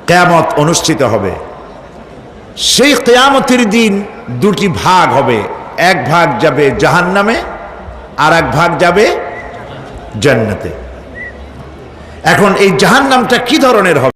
কিয়ামত অনুষ্ঠিত হবে। সেই কিয়ামতের দিন দুটি ভাগ হবে, এক ভাগ যাবে জাহান্নামে আর এক ভাগ যাবে জান্নাতে। এখন এই জাহান্নামটা কি ধরনের হবে?